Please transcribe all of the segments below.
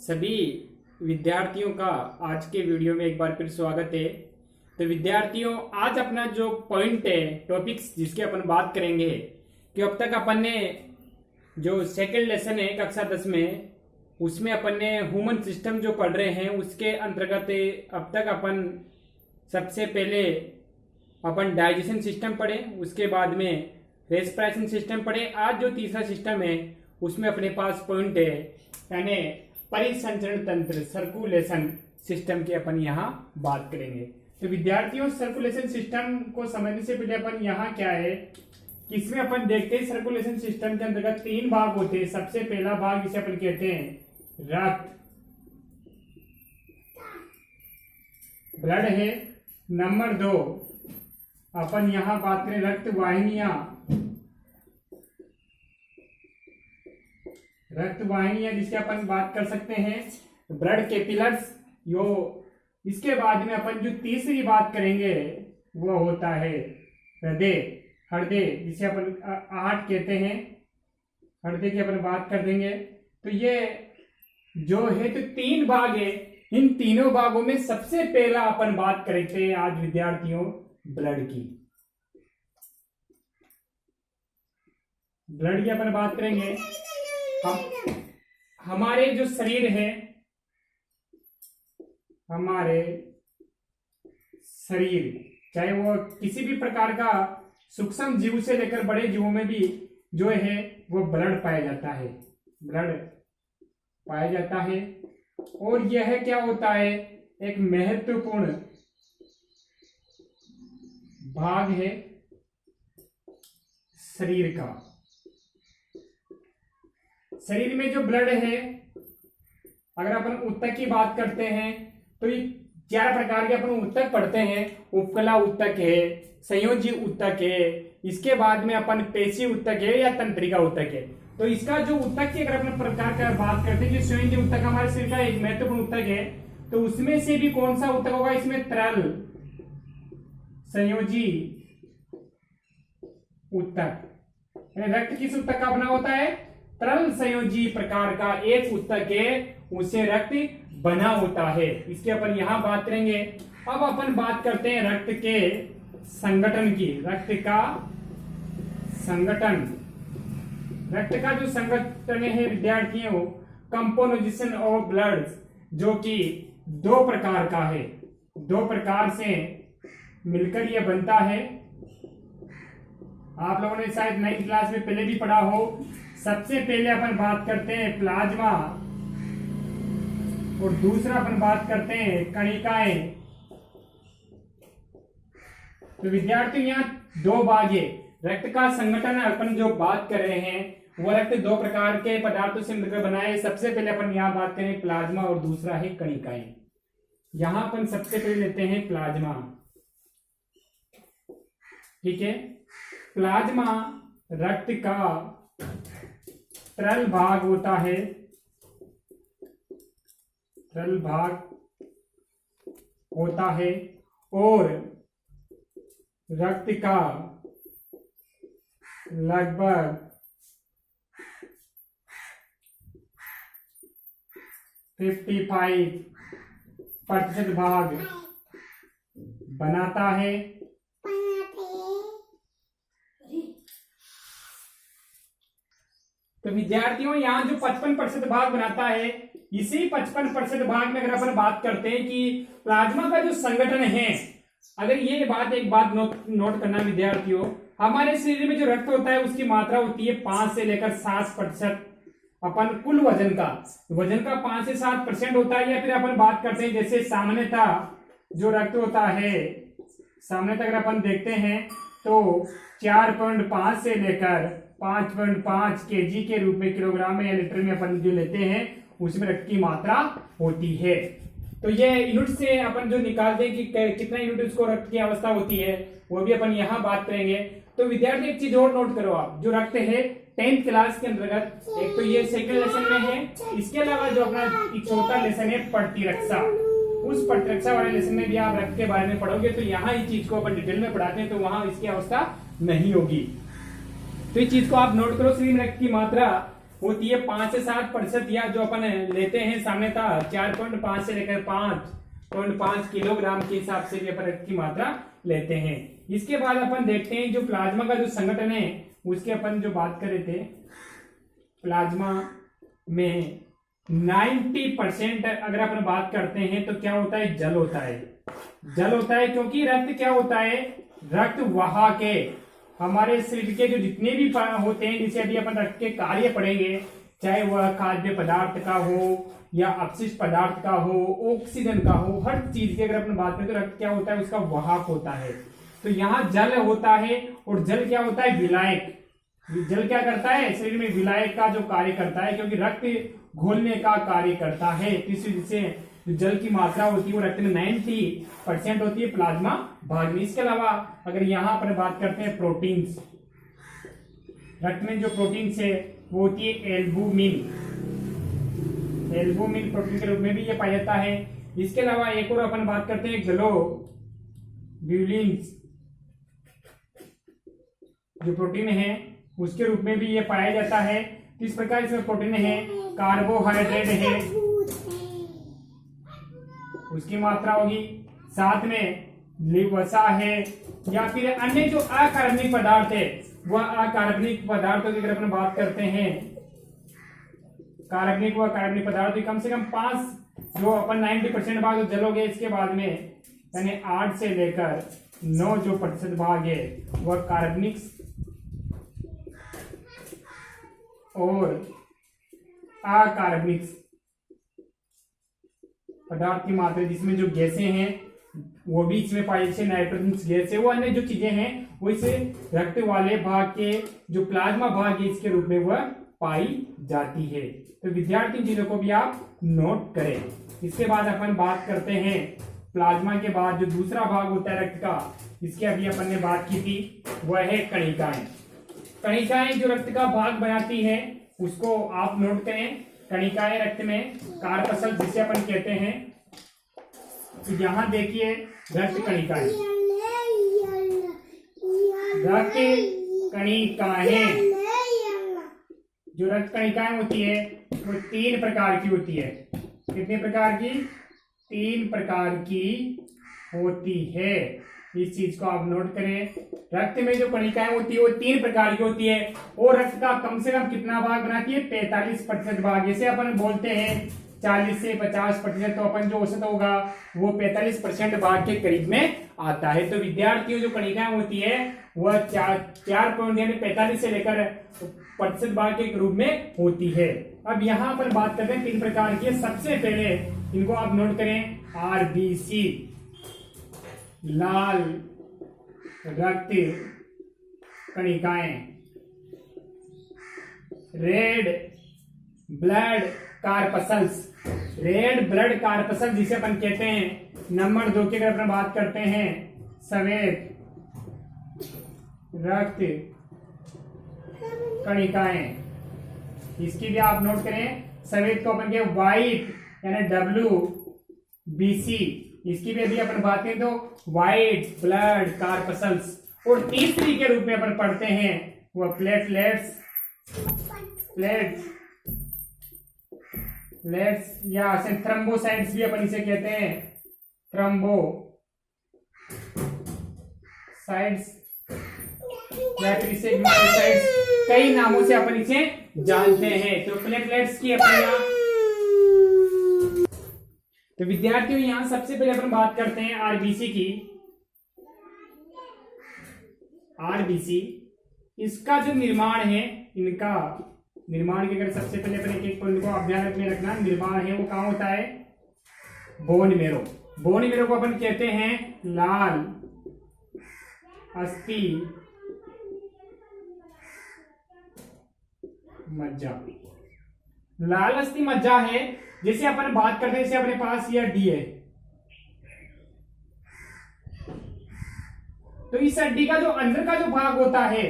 सभी विद्यार्थियों का आज के वीडियो में एक बार फिर स्वागत है। तो विद्यार्थियों, आज अपना जो पॉइंट है, टॉपिक्स जिसके अपन बात करेंगे कि अब तक अपन ने जो सेकंड लेसन है कक्षा 10 में, उसमें अपन ने ह्यूमन सिस्टम जो पढ़ रहे हैं उसके अंतर्गत अब तक अपन सबसे पहले अपन डाइजेशन सिस्टम पढ़े, उसके बाद में रेस्पिरेशन सिस्टम पढ़े। आज जो तीसरा सिस्टम है उसमें अपने पास पॉइंट है, यानी परिसंचरण तंत्र, सर्कुलेशन सिस्टम की अपन यहाँ बात करेंगे। तो विद्यार्थियों, सर्कुलेशन सिस्टम को समझने से पहले अपन यहाँ क्या है कि इसमें अपन देखते हैं सर्कुलेशन सिस्टम के अंतर्गत तीन भाग होते हैं। सबसे पहला भाग जिसे अपन कहते हैं रक्त, ब्लड है। नंबर 2 अपन यहाँ बात करें रक्त वाहिनियां, जिसके अपन बात कर सकते हैं ब्लड कैपिलर्स। यो इसके बाद में अपन जो तीसरी बात करेंगे वो होता है हृदय, जिसे अपन हार्ट कहते हैं। हृदय की अपन बात कर देंगे। तो ये जो है तो तीन भाग है। इन तीनों भागों में सबसे पहला अपन बात करेंगे आज विद्यार्थियों ब्लड की। ब्लड की अपन बात करेंगे। हमारे जो शरीर है, हमारे शरीर चाहे वो किसी भी प्रकार का सूक्ष्म जीव से लेकर बड़े जीवों में भी जो है वो ब्लड पाया जाता है, और यह क्या होता है, एक महत्वपूर्ण भाग है शरीर का। शरीर में जो ब्लड है, अगर अपन ऊतक की बात करते हैं तो ये 4 प्रकार के अपन ऊतक पढ़ते हैं। उपकला ऊतक है, संयोजी ऊतक है, इसके बाद में अपन पेशी ऊतक है या तंत्रिका ऊतक है। तो इसका जो ऊतक की अगर अपन प्रकार का बात करते हैं, जो संयोजी ऊतक हमारे शरीर का एक महत्वपूर्ण ऊतक है, तो उसमें से भी कौन सा ऊतक होगा, इसमें तरल संयोजी ऊतक। रक्त किस ऊतक का बना होता है? तरल संयोजी प्रकार का एक ऊतक है, उसे रक्त बना होता है। इसकी अपन यहां बात करेंगे। अब अपन बात करते हैं रक्त के संगठन की। रक्त का जो संगठन है विद्यार्थियों, कंपोजिशन ऑफ ब्लड, जो कि 2 प्रकार का है। 2 प्रकार से मिलकर यह बनता है। आप लोगों ने शायद 9वीं क्लास में पहले भी पढ़ा हो। सबसे पहले अपन बात करते हैं प्लाज्मा, और दूसरा अपन बात करते हैं कणिकाएं। तो विद्यार्थियों, यहाँ 2 भाग है। रक्त का संगठन अपन जो बात कर रहे हैं वो रक्त 2 प्रकार के पदार्थों से मिलकर बना है। सबसे पहले अपन यहाँ बात करें प्लाज्मा, और दूसरा है कणिकाएं। यहां अपन सबसे पहले लेते हैं प्लाज्मा। ठीक है, प्लाज्मा रक्त का तरल भाग होता है, और रक्त का लगभग 55% भाग बनाता है। तो विद्यार्थियों, यहाँ जो 55% भाग बनाता है, इसी 55% भाग में अगर अपन बात करते हैं कि प्लाज्मा का जो संगठन है, अगर ये एक बात नोट करना विद्यार्थियों, हमारे शरीर में जो रक्त होता है उसकी मात्रा होती है 5 से लेकर 7%। अपन कुल वजन का 5 से 7% होता है। या फिर अपन बात करते हैं जैसे सामान्यतः जो रक्त होता है, सामान्यतः अगर अपन देखते हैं तो 4.5 से लेकर 5.5 केजी के रूप में, किलोग्राम में या लीटर में अपन जो लेते हैं उसमें रक्त की मात्रा होती है। तो ये यूनिट से अपन जो निकालते हैं कि कितना यूनिट उसको रक्त की अवस्था होती है, वो भी अपन यहाँ बात करेंगे। तो विद्यार्थी, एक चीज और नोट करो आप, जो रक्त है 10th क्लास के अंतर्गत, एक तो ये सेकंड लेसन में है, इसके अलावा जो अपना चौथा लेसन है प्रतिरक्षा, उस प्रतिरक्षा वाले लेसन में भी आप रक्त के बारे में पढ़ोगे। तो यहाँ इस चीज को अपन डिटेल में पढ़ाते हैं, तो वहां इसकी अवस्था नहीं होगी। तो इस चीज को आप नोट करो। शरीर में रक्त की मात्रा होती है 5 से 7%, या जो अपन लेते हैं सामने था 4.5 से लेकर 5.5 किलोग्राम के हिसाब से भी अपन रक्त की मात्रा लेते हैं। इसके बाद अपन देखते हैं जो प्लाज्मा का जो संगठन है उसके अपन जो बात कर रहे थे, प्लाज्मा में 90% अगर अपन बात करते हैं तो क्या होता है, जल होता है। जल होता है क्योंकि रक्त क्या होता है, रक्त वाहक है। हमारे शरीर के जो जितने भी होते हैं, जिसे अभी अपन रक्त के कार्य पढ़ेंगे, चाहे वह खाद्य पदार्थ का हो या अपशिष्ट पदार्थ का हो, ऑक्सीजन का हो, हर चीज की अगर अपन बात करें तो रक्त क्या होता है, उसका वाहक होता है। तो यहाँ जल होता है, और जल क्या होता है, विलायक। जल क्या करता है, शरीर में विलायक का जो कार्य करता है, क्योंकि रक्त घोलने का कार्य करता है। इस वजह से जो जल की मात्रा होती है वो रक्त में 90% होती है प्लाज्मा भाग में। इसके अलावा अगर यहाँ पर बात करते हैं प्रोटीन्स, रक्त में जो प्रोटीन्स है वो होती है एल्बुमिन। एल्बुमिन प्रोटीन के रूप में भी ये पाया जाता है। इसके अलावा एक और अपन बात करते हैं ग्लोब्यूलिन्स, जो प्रोटीन है उसके रूप में भी ये पाया जाता है। इस प्रकार इसमें प्रोटीन है, कार्बोहाइड्रेट है, उसकी मात्रा होगी, साथ में वसा है, या फिर अन्य जो अकार्बनिक पदार्थ है वह अकार्बनिक पदार्थों की अगर अपन बात करते हैं, कार्बनिक व कार्बनिक पदार्थ कम से कम 5, जो अपन 90% भाग जल हो गए। इसके बाद में यानी 8 से लेकर 9 जो प्रतिशत भाग है वह कार्बनिक और अकार्बनिक पदार्थ की मात्रा, जिसमें जो गैसें हैं वो भी इसमें पाई, जैसे नाइट्रोजन गैस है, वो अन्य जो चीजें हैं वो इसे रक्त वाले भाग के जो प्लाज्मा भाग है इसके रूप में वह पाई जाती है। तो विद्यार्थी चीजों को भी आप नोट करें। इसके बाद अपन बात करते हैं प्लाज्मा के बाद जो दूसरा भाग होता है रक्त का, इसके अभी अपन ने बात की थी, वह है कणिकाएं। कणिकाएं जो रक्त का भाग बनाती है उसको आप नोट करें। कणिकाएं रक्त में कार्पसल जिसे अपन कहते हैं, तो यहां देखिए रक्त कणिकाएं, रक्त कणिकाएं, जो रक्त कणिकाएं होती है वो 3 प्रकार की होती है। कितने प्रकार की? 3 प्रकार की होती है। इस चीज को आप नोट करें। रक्त में जो कणिकाएं होती है वो 3 प्रकार की होती है, और रक्त का कम से कम कितना भाग बनाती है? 45% भाग। जैसे अपन बोलते हैं 40 से 50%, तो अपन जो औसत होगा वो 45% भाग के करीब में आता है। तो विद्यार्थियों जो कणिकाएं होती है वह 45 से लेकर प्रतिशत भाग के रूप में होती है। अब यहाँ पर बात करते हैं 3 प्रकार की। सबसे पहले इनको आप नोट करें, आरबीसी, लाल रक्त कणिकाएं, red blood corpuscles, red blood corpuscle जिसे अपन कहते हैं। नंबर 2 की अगर अपन बात करते हैं, सफेद रक्त कणिकाएं, इसकी भी आप नोट करें। सफेद को अपन के व्हाइट यानी WBC, इसकी भी अभी अपन बात करें तो व्हाइट ब्लड कार्पसल्स। और तीसरी के रूप में अपन पढ़ते हैं वह प्लेटलेट्स, प्लेट्स या थ्रोम्बोसाइट्स भी अपन इसे कहते हैं, थ्रोम्बोसाइट्स या फिर इसे ग्लूकोसाइट्स, कई नामों से अपन इसे जानते हैं। तो प्लेटलेट्स की अपन यहाँ, तो विद्यार्थियों यहां सबसे पहले अपन बात करते हैं आरबीसी की। आरबीसी, इसका जो निर्माण है, इनका निर्माण की अगर सबसे पहले अपन एक पॉइंट को आप ध्यान में रखना, निर्माण है वो कहां होता है? Bone marrow. बोन मेरो को अपन कहते हैं लाल अस्थि मज्जा। लाल अस्थि मज्जा है, जैसे अपन बात करते हैं, जैसे अपने पास यह डी है, तो इस हड्डी का जो अंदर का जो भाग होता है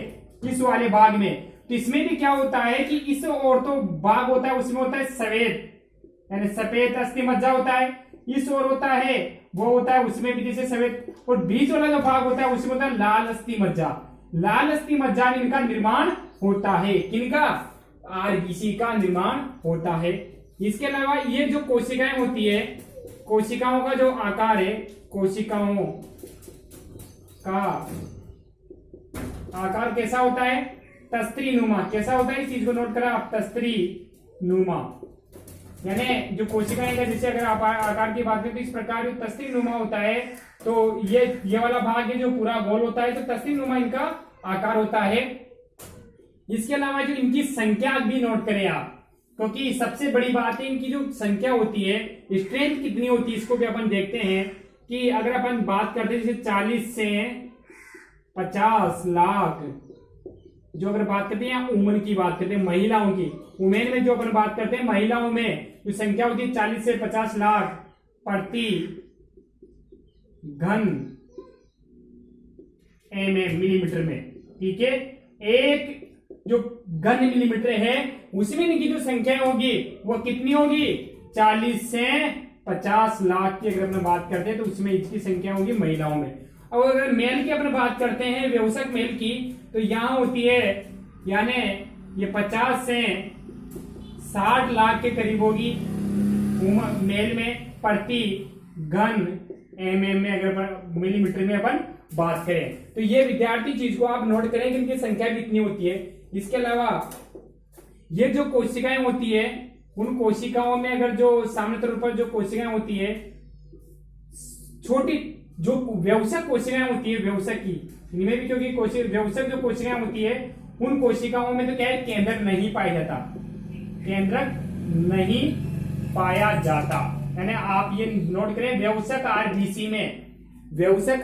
इस वाले भाग में, तो इसमें भी क्या होता है कि इस और तो भाग होता है, उसमें होता है सफेद यानी सफेद अस्थि मज्जा होता है। इस और होता है वो होता है उसमें भी जैसे सफेद, और बीच वाला जो भाग होता है उसमें होता है लाल अस्थि मज्जा। लाल अस्थि मज्जा इनका निर्माण होता है। किनका? आरबीसी का निर्माण होता है। इसके अलावा ये जो कोशिकाएं होती है, कोशिकाओं का जो आकार है, कोशिकाओं का आकार कैसा होता है, तस्त्री नुमा। कैसा होता है, इस चीज को नोट करा आप, तस्त्री नुमा। यानी जो कोशिकाएं का जैसे अगर आप आकार की बात करें तो इस प्रकार तस्त्री नुमा होता है। तो ये वाला भाग है जो पूरा गोल होता है, तो तस्त्री नुमा इनका आकार होता है। इसके अलावा जो इनकी संख्या भी नोट करें आप, क्योंकि सबसे बड़ी बात है इनकी जो संख्या होती है, स्ट्रेंथ कितनी होती है, इसको भी अपन देखते हैं। कि अगर अपन बात करते हैं जैसे 40 से 50 लाख, जो अगर बात करते हैं वुमेन की बात करते हैं, महिलाओं की, वुमेन में जो अपन बात करते हैं महिलाओं में जो संख्या होती है 40 से 50 लाख प्रति घन मिलीमीटर में। ठीक है, एक जो घन मिलीमीटर है उसमें इनकी जो संख्या होगी वो कितनी होगी, 40 से 50 लाख की अगर अपन बात करते हैं तो उसमें इसकी संख्या होगी महिलाओं में। अब अगर मेल की अपन बात करते हैं, व्यवसायिक मेल की, तो यहां होती है, यानी ये 50 से 60 लाख के करीब होगी मेल में प्रति घन एमएम में, अगर मिलीमीटर में अपन बात करें। तो ये विद्यार्थी चीज को आप नोट करें कि इनकी संख्या कितनी होती है। इसके अलावा ये जो कोशिकाएं होती है, उन कोशिकाओं में अगर जो सामने तौर पर जो कोशिकाएं होती है, छोटी जो व्यवसायिक कोशिकाएं होती है, व्यवसायिक की इनमें भी, क्योंकि व्यवसायिक जो कोशिकाएं होती है उन कोशिकाओं में तो क्या है, केंद्रक नहीं पाया जाता, केंद्रक नहीं पाया जाता। यानी आप ये नोट करें, व्यवसायिक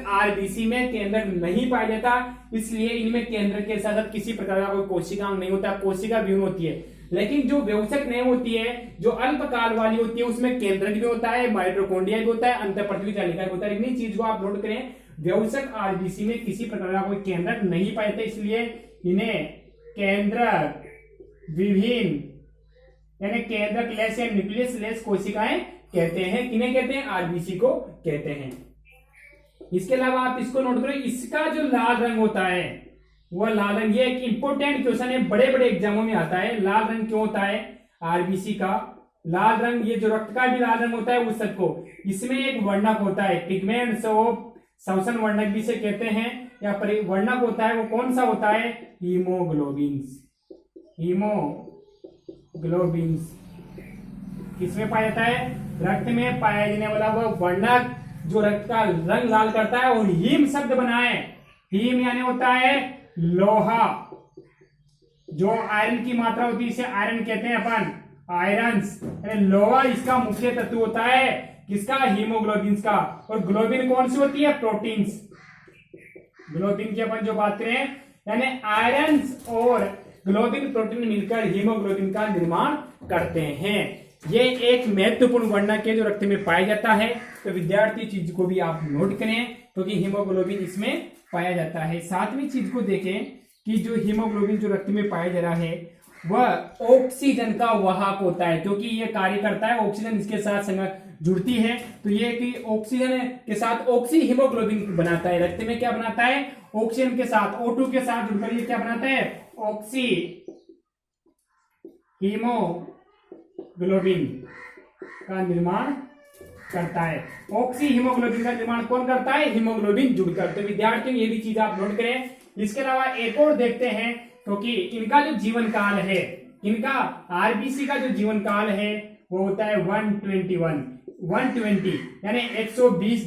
आरबीसी में केंद्रक नहीं पाया जाता, इसलिए इनमें केंद्रक के साथ किसी प्रकार का कोई कोशिका नहीं होता, कोशिका व्यून होती है। लेकिन जो व्यवसायिक नहीं होती है, जो अल्पकाल वाली होती है, उसमें केंद्रक भी होता है, माइटोकॉन्ड्रिया भी होता है, अंतःपृथ्वी जालिका भी होता है। इन्हीं चीज को आप नोट करें, व्यवसायिक आरबीसी में किसी प्रकार का कोई केंद्रक नहीं पाए थे, इसलिए इन्हें केंद्रक विहीन यानी केंद्रक लेस या न्यूक्लियस लेस कोशिकाएं कहते हैं। किन्हें कहते हैं, आरबीसी को कहते हैं। इसके अलावा आप इसको नोट करें, इसका जो लाल रंग होता है वह लाल रंग, ये एक इंपॉर्टेंट क्वेश्चन है, बड़े बड़े एग्जामों में आता है। लाल रंग क्यों होता है आरबीसी का लाल रंग, ये जो रक्त का भी लाल रंग होता है उस सबको, इसमें एक वर्णक होता है, पिगमेंट्स ऑफ श्वसन वर्णक भी से कहते हैं, या वर्णक होता है, वो कौन सा होता है, हीमोग्लोबिन्स। हीमोग्लोबिन्स किसमें पाया जाता है, रक्त में पाया जाने वाला वह वर्णक जो रक्त का रंग लाल करता है। और हीम शब्द बनाए, हीम यानी होता है लोहा, जो आयरन की मात्रा होती है इसे आयरन कहते हैं अपन, आयरन्स, लोहा इसका मुख्य तत्व होता है, किसका, हीमोग्लोबिन का। और ग्लोबिन कौन सी होती है, प्रोटीन्स। ग्लोबिन की अपन जो बात करें, यानी आयरन्स और ग्लोबिन प्रोटीन मिलकर हीमोग्लोबिन का निर्माण करते हैं। ये एक महत्वपूर्ण वर्णक है जो रक्त में पाया जाता है। तो विद्यार्थी चीज को भी आप नोट करें, क्योंकि हीमोग्लोबिन इसमें पाया जाता है। सातवीं चीज को देखें कि जो हीमोग्लोबिन जो रक्त में पाया जा रहा है वह ऑक्सीजन का वाहक होता है, क्योंकि ये कार्य करता है, ऑक्सीजन इसके साथ जुड़ती है, तो ये कि ऑक्सीजन के साथ ऑक्सी हीमोग्लोबिन बनाता है। रक्त में क्या बनाता है, ऑक्सीजन के साथ O2 के साथ जुड़कर ये क्या बनाता है, ऑक्सी हीमोग्लोबिन का निर्माण करता है। ऑक्सी हीमोग्लोबिन का निर्माण कौन करता है, हीमोग्लोबिन जुड़कर। तो विद्यार्थियों ये भी चीज आप नोट करें। इसके अलावा एक और देखते हैं, क्योंकि इनका जो जीवन काल है, इनका आरबीसी का जो जीवन काल है वो होता है 120 यानी 120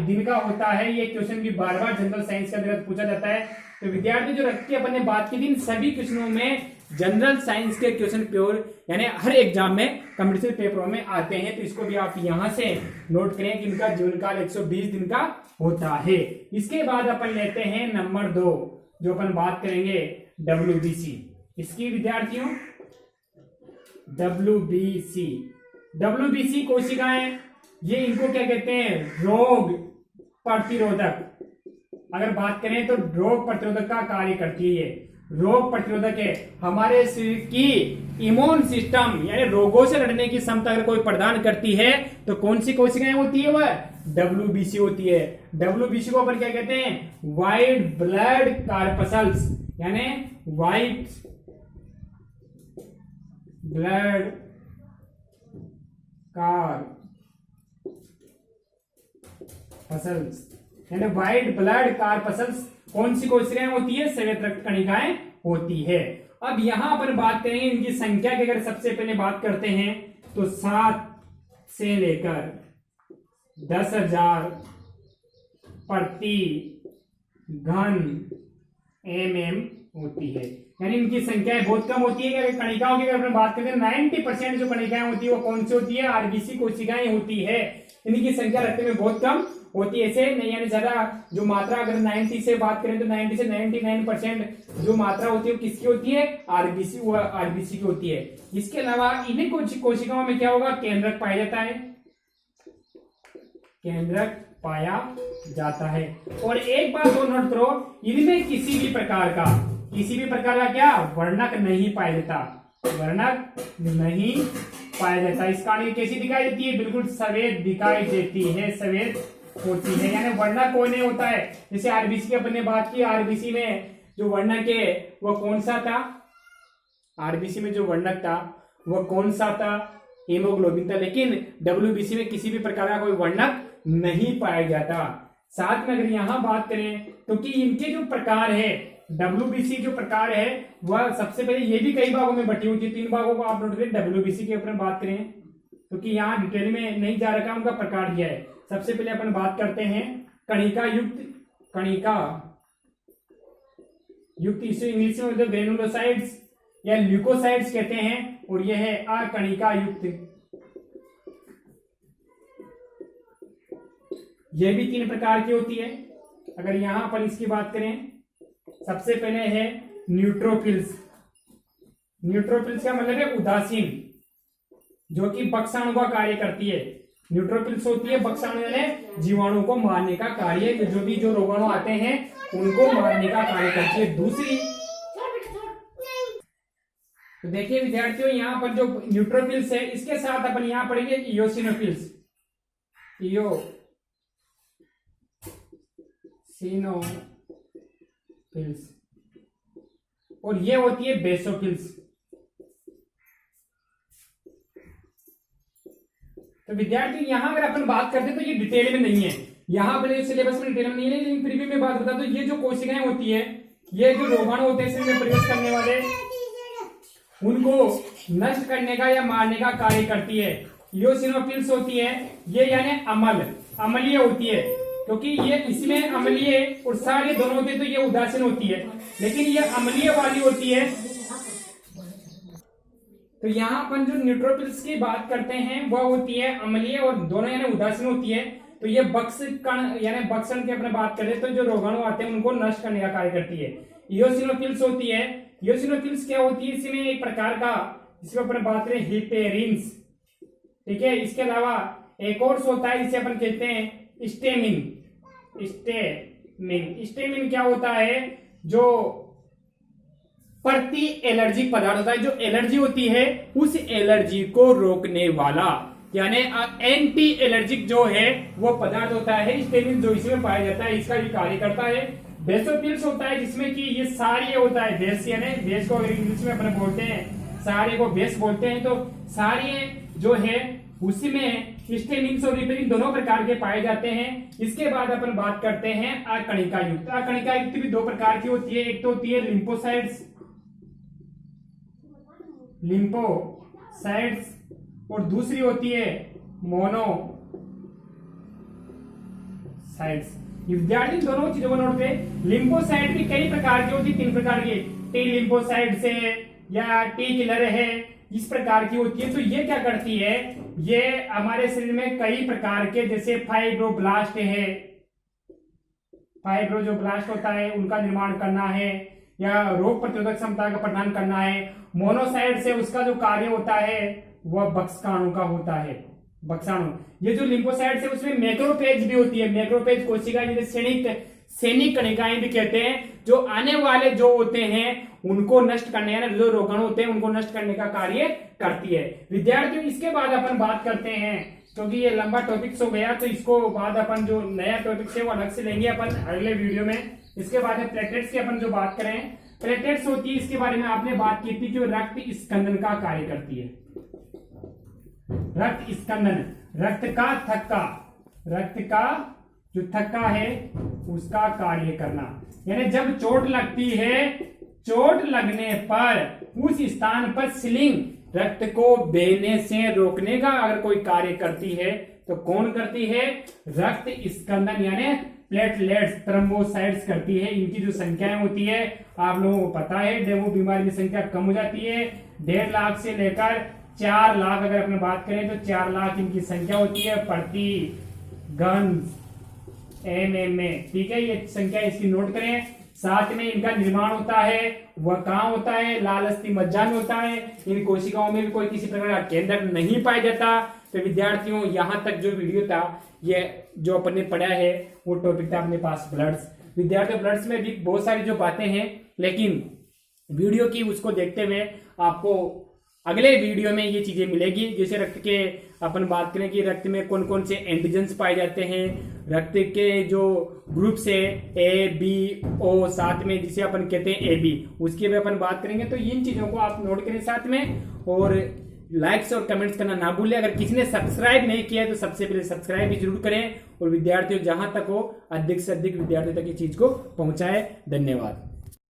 दिन का होता है। ये क्वेश्चन भी बार बार जनरल साइंस का अंतर्गत पूछा जाता है। तो विद्यार्थी जो रक्त की अपन ने बात की थी, इन सभी क्वेश्चनों में जनरल साइंस के क्वेश्चन प्योर यानी हर एग्जाम में कॉम्पिटिटिव पेपरों में आते हैं। तो इसको भी आप यहां से नोट करें कि इनका जीवन काल 120 दिन का होता है। इसके बाद अपन लेते हैं नंबर 2, जो अपन बात करेंगे WBC। इसकी विद्यार्थियों WBC कोशिकाएं, ये इनको क्या कहते हैं, रोग प्रतिरोधक। अगर बात करें तो रोग प्रतिरोधक का कार्य करती है, रोग प्रतिरोधक है। हमारे शरीर की इम्यून सिस्टम यानी रोगों से लड़ने की क्षमता अगर कोई प्रदान करती है तो कौन सी कोशिकाएं होती है, वह WBC होती है। WBC को अपन क्या कहते हैं, व्हाइट ब्लड कार्पसल्स, यानी व्हाइट ब्लड कार्पसल्स, यानी व्हाइट ब्लड कार्पसल्स कौन सी कोशिकाएं होती है? श्वेत रक्त कणिकाएं होती है। अब यहां पर बात करेंगे इनकी संख्या की। अगर सबसे पहले बात करते हैं तो 7 से लेकर 10,000 प्रति घन mm होती है, यानी इनकी संख्याएं बहुत कम होती है। कणिकाओं की अगर हम बात करें 90% जो कणिकाएं होती है वो कौन सी होती है? आरबीसी कोशिकाएं होती है। इनकी संख्या रक्त में बहुत कम होती है। ऐसे नहीं, यानी ज्यादा जो मात्रा, अगर 90 से बात करें तो 90 से 99% जो मात्रा होती है वो किसकी होती है? आरबीसी की होती है। इसके अलावा इन्हीं कोशिकाओं में क्या होगा? केंद्रक पाया जाता है, केंद्रक पाया जाता है। और एक बात और नोट करो, इनमें किसी भी प्रकार का क्या वर्णक नहीं पाया जाता, वर्णक नहीं पाया जाता। इस कारण कैसी दिखाई देती है? बिल्कुल सफेद दिखाई देती है, सफेद होती है, यानी वर्णक कोई नहीं होता है। जैसे आरबीसी की अपन ने बात की, आरबीसी में जो वर्णक है वो कौन सा था? आरबीसी में जो वर्णक था वो कौन सा था? हीमोग्लोबिन था। लेकिन डब्ल्यूबीसी में किसी भी प्रकार का कोई वर्णक नहीं पाया जाता। साथ में अगर यहां बात करें तो कि इनके जो प्रकार है, डब्ल्यूबीसी जो प्रकार है वह सबसे पहले ये भी कई भागों में बटी हुई थी। 3 भागों को आप नोट करें। डब्ल्यूबीसी के ऊपर बात करें क्योंकि यहाँ डिटेल में नहीं जा रखा, उनका प्रकार दिया है। सबसे पहले अपन बात करते हैं कणिका युक्त इसे इंग्लिश में मतलब ग्रेनुलोसाइड्स या ल्यूकोसाइड्स कहते हैं, और यह है अकणिका युक्त। यह भी 3 प्रकार की होती है। अगर यहां पर इसकी बात करें, सबसे पहले है न्यूट्रोफिल्स। न्यूट्रोफिल्स का मतलब है उदासीन, जो कि बक्साणु का कार्य करती है। न्यूट्रोफिल्स होती है बक्साणु, यानी जीवाणु को मारने का कार्य, जो रोगाणु आते हैं उनको मारने का कार्य करती है। दूसरी, तो देखिए विद्यार्थियों, यहां पर जो न्यूट्रोफिल्स है इसके साथ अपन यहां पढ़ेंगे इयोसिनोफिल्स। इयोसिनोफिल्स, और ये होती है बेसोफिल्स। तो विद्यार्थी यहां अगर अपन बात करते तो ये डिटेल में नहीं है, यहां पर सिलेबस में डिटेल में नहीं है, लेकिन फिर भी मैं बात बता दूं, ये जो कोशिकाएं होती है, ये जो रोगाणु होते हैं इसमें प्रवेश करने वाले, उनको नष्ट करने का या मारने का कार्य करती है। इयोसिनोफिल्स होती है ये, यानी अम्लीय होती है, क्योंकि ये इसमें अम्लीय और सारे दोनों होते हैं तो ये उदासीन होती है, लेकिन ये अम्लीय वाली होती है। तो यहाँ अपन जो न्यूट्रोफिल्स की बात करते हैं वह होती है अम्लीय और दोनों यानी उदासीन होती है। तो ये बक्सकण यानी बक्सण की अपने बात करें तो जो रोगाणु आते हैं उनको नष्ट करने का कार्य करती है। इयोसिनोफिल्स होती है, इयोसिनोफिल्स क्या होती है? इसमें एक प्रकार का, जिसके ऊपर बात करें हिपेरिन्स, ठीक है। इसके अलावा एक और होता है जिसे अपन कहते हैं स्टेमिन। स्टेमिन क्या होता है? जो प्रति एलर्जिक पदार्थ होता है, जो एलर्जी होती है उस एलर्जी को रोकने वाला, यानी एंटी एलर्जिक जो है वो पदार्थ होता है स्टेमिन, जो इसमें पाया जाता है, इसका भी कार्य करता है। बेसोफिल्स होता है जिसमें कि ये सारे होता है बेस, यानी बेस को अगर इंग्लिश में अपन बोलते हैं, सारे को बेस बोलते हैं, तो सारे जो है उसमें स्टेमिन और रिपेरिन दोनों प्रकार के पाए जाते हैं। इसके बाद अपन बात करते हैं अकणिका युक्त। अकणिका युक्त भी 2 प्रकार की होती है, एक तो होती है लिम्फोसाइट्स और दूसरी होती है मोनोसाइट्स। विद्यार्थी दोनों चीजों को नोट करें। लिम्फोसाइट भी कई प्रकार की होती है, 3 प्रकार की, टी लिम्फोसाइट्स है या टी किलर है, इस प्रकार की होती है। तो ये क्या करती है? ये हमारे शरीर में कई प्रकार के, जैसे फाइब्रोब्लास्ट है, फाइब्रो जो ब्लास्ट होता है उनका निर्माण करना है, या रोग प्रतिरोधक क्षमता का प्रदान करना है। मोनोसाइट से उसका जो कार्य होता है वह बक्साणु का होता है, बक्साणु। ये जो लिम्फोसाइट्स है उसमें मैक्रोफेज भी होती है, मैक्रोफेज कोशिका जिसे सैनिक कणिकाएं भी कहते हैं, जो आने वाले जो होते हैं उनको नष्ट करने, यानी जो रोगाणु होते हैं उनको नष्ट करने का कार्य करती है। विद्यार्थियों इसके बाद अपन बात करते हैं, क्योंकि ये लंबा टॉपिक हो गया, तो इसको बाद अपन जो नया टॉपिक है वो अलग से लेंगे अपन अगले वीडियो में। इसके बाद प्लेटलेट्स की अपन जो बात करें प्लेटलेट्स होती है, इसके बारे में आपने बात की थी, जो रक्त स्कंदन का कार्य करती है। रक्त स्कंदन, रक्त का जो थक्का है उसका कार्य करना, यानी जब चोट लगती है, चोट लगने पर उस स्थान पर स्लिंग रक्त को बहने से रोकने का अगर कोई कार्य करती है तो कौन करती है? रक्त स्कंदन यानी प्लेटलेट्स, थ्रोम्बोसाइट्स करती है। इनकी जो संख्याएं होती है आप लोगों को पता है, डेंगू बीमारी की संख्या कम हो जाती है। 1.5 लाख से लेकर 4 लाख अगर अपने बात करें तो 4 लाख इनकी संख्या होती है प्रति घन एमएम में। ठीक है, ये संख्या इसकी नोट करें। साथ में इनका निर्माण होता है, वह कहाँ होता है? लाल अस्थि मज्जा में होता है। इन कोशिकाओं में भी कोई किसी प्रकार का केंद्रक नहीं पाया जाता। तो विद्यार्थियों, यहाँ तक जो वीडियो था, ये जो अपन ने पढ़ा है वो टॉपिक था अपने पास ब्लड्स। विद्यार्थियों, ब्लड्स में भी बहुत सारी जो बातें हैं, लेकिन वीडियो की उसको देखते हुए आपको अगले वीडियो में ये चीजें मिलेगी। जैसे रक्त के अपन बात करें कि रक्त में कौन कौन से एंटीजेंस पाए जाते हैं, रक्त के जो ग्रुप्स है ए बी ओ, साथ में जिसे अपन कहते हैं AB, उसकी भी अपन बात करेंगे। तो इन चीजों को आप नोट करें साथ में, और लाइक्स और कमेंट्स करना ना भूलें। अगर किसी ने सब्सक्राइब नहीं किया है तो सबसे पहले सब्सक्राइब भी जरूर करें, और विद्यार्थियों जहां तक हो अधिक से अधिक विद्यार्थियों तक इस चीज को पहुंचाए। धन्यवाद।